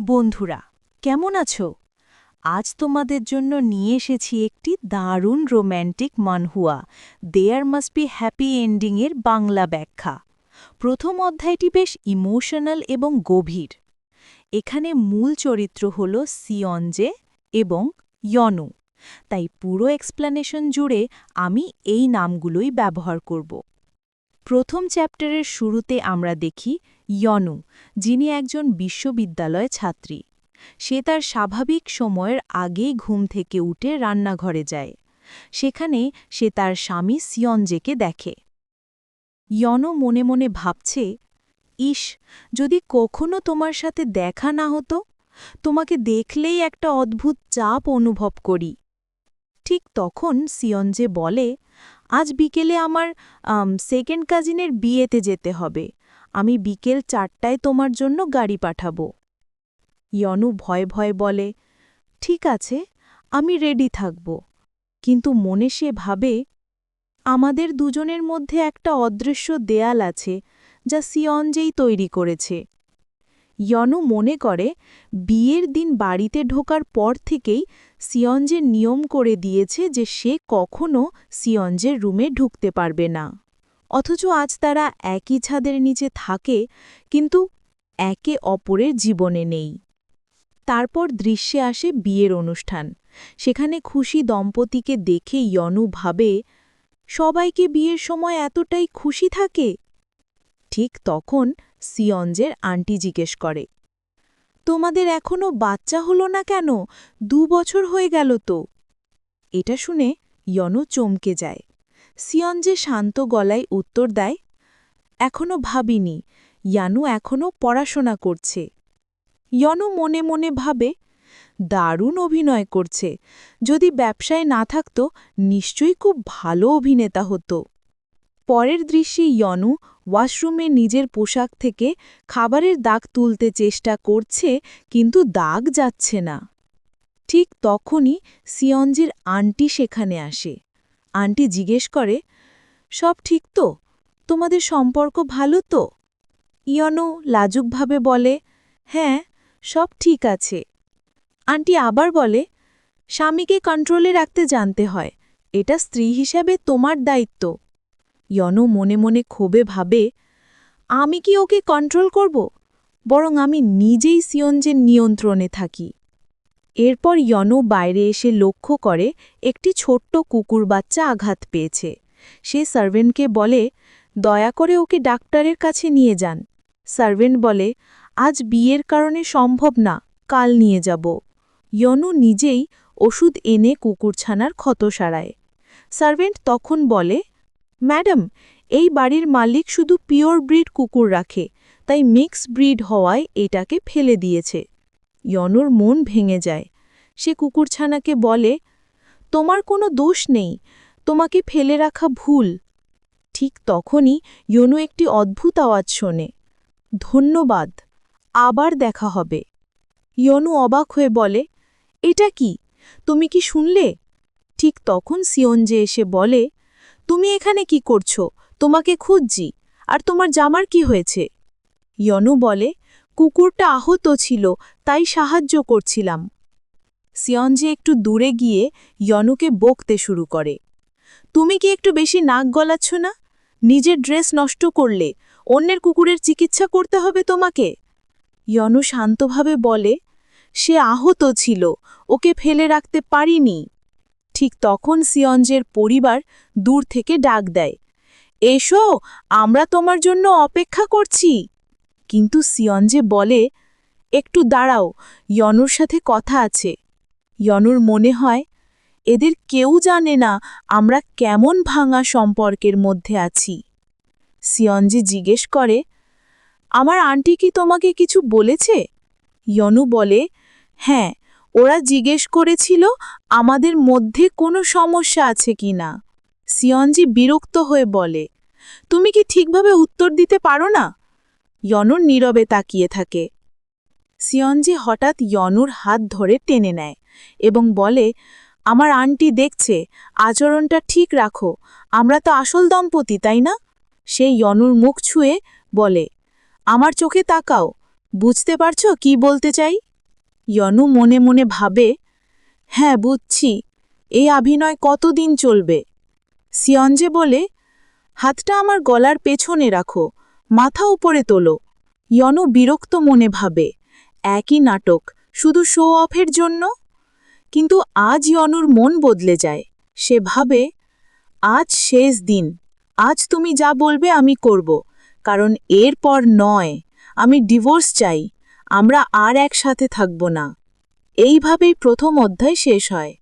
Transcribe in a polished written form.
বন্ধুরা, কেমন আছো? আজ তোমাদের জন্য নিয়ে এসেছি একটি দারুণ romantic manhua there must be happy ending এর বাংলা ব্যাখ্যা। প্রথম অধ্যায়টি বেশ ইমোশনাল এবং গভীর। এখানে মূল চরিত্র হল সিয়ঞ্জে এবং ইয়নু, তাই পুরো এক্সপ্লেনেশন জুড়ে আমি এই নামগুলোই ব্যবহার করব। প্রথম চ্যাপ্টারের শুরুতে আমরা দেখি ইয়নু, যিনি একজন বিশ্ববিদ্যালয় ছাত্রী। সে তার স্বাভাবিক সময়ের আগেই ঘুম থেকে উঠে রান্নাঘরে যায়। সেখানে সে তার স্বামী সিয়ঞ্জেকে দেখে। ইয়নু মনে মনে ভাবছে, ইস, যদি কখনো তোমার সাথে দেখা না হতো, তোমাকে দেখলেই একটা অদ্ভুত চাপ অনুভব করি। ঠিক তখন সিয়ঞ্জে বলে, আজ বিকেলে আমার সেকেন্ড কাজিনের বিয়েতে যেতে হবে। আমি বিকেল 4টায় তোমার জন্য গাড়ি পাঠাবো। ইয়নু ভয়ে ভয়ে বলে, ঠিক আছে, আমি রেডি থাকব। কিন্তু মনে সে ভাবে, আমাদের দুজনের মধ্যে একটা অদৃশ্য দেয়াল আছে, যা সিয়ঞ্জেই তৈরি করেছে। ইয়নু মনে করে বিয়ের দিন বাড়িতে ঢোকার পর থেকেই সিয়ঞ্জের নিয়ম করে দিয়েছে যে সে কখনো সিয়ঞ্জের রুমে ঢুকতে পারবে না। অথচ আজ তারা একই ছাদের নিচে থাকে, কিন্তু একে অপরের জীবনে নেই। তারপর দৃশ্যে আসে বিয়ের অনুষ্ঠান। সেখানে খুশি দম্পতিকে দেখে ইয়নু ভাবে, সবাইকে বিয়ের সময় এতটাই খুশি থাকে। ঠিক তখন সিয়ঞ্জের আন্টি জিজ্ঞেস করে, তোমাদের এখনো বাচ্চা হলো না কেন? 2 বছর হয়ে গেল তো। এটা শুনে ইয়নু চমকে যায়। সিয়ঞ্জে শান্ত গলায় উত্তর দেয়, এখনো ভাবিনি, ইয়ানু এখনো পড়াশোনা করছে। ইয়নু মনে মনে ভাবে, দারুণ অভিনয় করছে। যদি ব্যবসায় না থাকত, নিশ্চয়ই খুব ভালো অভিনেতা হতো। পরের দৃশ্যে ইয়নু ওয়াশরুমে নিজের পোশাক থেকে খাবারের দাগ তুলতে চেষ্টা করছে, কিন্তু দাগ যাচ্ছে না। ঠিক তখনই সিয়ঞ্জের আন্টি সেখানে আসে। আন্টি জিজ্ঞেস করে, সব ঠিক তো? তোমাদের সম্পর্ক ভালো তো? ইয়নু লাজুকভাবে বলে, হ্যাঁ, সব ঠিক আছে। আন্টি আবার বলে, স্বামীকে কন্ট্রোলে রাখতে জানতে হয়, এটা স্ত্রী হিসেবে তোমার দায়িত্ব। ইয়নু মনে মনে ক্ষোভে ভাবে, আমি কি ওকে কন্ট্রোল করব? বরং আমি নিজেই সিয়ঞ্জের নিয়ন্ত্রণে থাকি। এরপর ইয়নু বাইরে এসে লক্ষ্য করে একটি ছোট্ট কুকুর বাচ্চা আঘাত পেয়েছে। সে সার্ভেন্টকে বলে, দয়া করে ওকে ডাক্তারের কাছে নিয়ে যান। সার্ভেন্ট বলে, আজ বিয়ের কারণে সম্ভব না, কাল নিয়ে যাব। ইয়নু নিজেই ওষুধ এনে কুকুরছানার ক্ষত সারায়। সার্ভেন্ট তখন বলে, ম্যাডাম, এই বাড়ির মালিক শুধু পিওর ব্রিড কুকুর রাখে, তাই মিক্স ব্রিড হওয়ায় এটাকে ফেলে দিয়েছে। ইয়নুর মন ভেঙে যায়। সে কুকুরছানাকে বলে, তোমার কোনো দোষ নেই, তোমাকে ফেলে রাখা ভুল। ঠিক তখনই ইয়নু একটি অদ্ভুত আওয়াজ শোনে, ধন্যবাদ, আবার দেখা হবে। ইয়নু অবাক হয়ে বলে, এটা কি? তুমি কি শুনলে? ঠিক তখন সিয়ঞ্জে এসে বলে, তুমি এখানে কি করছো? তোমাকে খুঁজছি। আর তোমার জামার কি হয়েছে? ইয়নু বলে, কুকুরটা আহত ছিল, তাই সাহায্য করছিলাম। সিয়ঞ্জে একটু দূরে গিয়ে ইয়নুকে বকতে শুরু করে, তুমি কি একটু বেশি নাক গলাচ্ছ না? নিজের ড্রেস নষ্ট করলে, অন্যের কুকুরের চিকিৎসা করতে হবে তোমাকে। ইয়নু শান্তভাবে বলে, সে আহত ছিল, ওকে ফেলে রাখতে পারিনি। ঠিক তখন সিয়ঞ্জের পরিবার দূর থেকে ডাক দেয়, এসো, আমরা তোমার জন্য অপেক্ষা করছি। কিন্তু সিয়ঞ্জে বলে, একটু দাঁড়াও, ইয়নুর সাথে কথা আছে। ইয়নুর মনে হয়, এদের কেউ জানে না আমরা কেমন ভাঙা সম্পর্কের মধ্যে আছি। সিয়ঞ্জে জিজ্ঞেস করে, আমার আন্টি কি তোমাকে কিছু বলেছে? ইয়নু বলে, হ্যাঁ, ওরা জিজ্ঞেস করেছিল আমাদের মধ্যে কোনো সমস্যা আছে কিনা। সিয়ঞ্জি বিরক্ত হয়ে বলে, তুমি কি ঠিকভাবে উত্তর দিতে পারো না? ইয়নুর নীরবে তাকিয়ে থাকে। সিয়ঞ্জি হঠাৎ ইয়নুর হাত ধরে টেনে নেয় এবং বলে, আমার আন্টি দেখছে, আচরণটা ঠিক রাখো, আমরা তো আসল দম্পতি, তাই না? সে ইয়নুর মুখ ছুঁয়ে বলে, আমার চোখে তাকাও, বুঝতে পারছো কি বলতে চাই? ইয়নু মনে মনে ভাবে, হ্যাঁ বুঝছি, এই অভিনয় কতদিন চলবে। সিয়ঞ্জে বলে, হাতটা আমার গলার পেছনে রাখো, মাথা উপরে তোলো। ইয়নু বিরক্ত মনে ভাবে, একই নাটক, শুধু শো অফের জন্য। কিন্তু আজ ইয়নুর মন বদলে যায়। সে ভাবে, আজ শেষ দিন, আজ তুমি যা বলবে আমি করব, কারণ এরপর নয়, আমি ডিভোর্স চাই, আমরা আর একসাথে থাকব না। এইভাবেই প্রথম অধ্যায় শেষ হয়।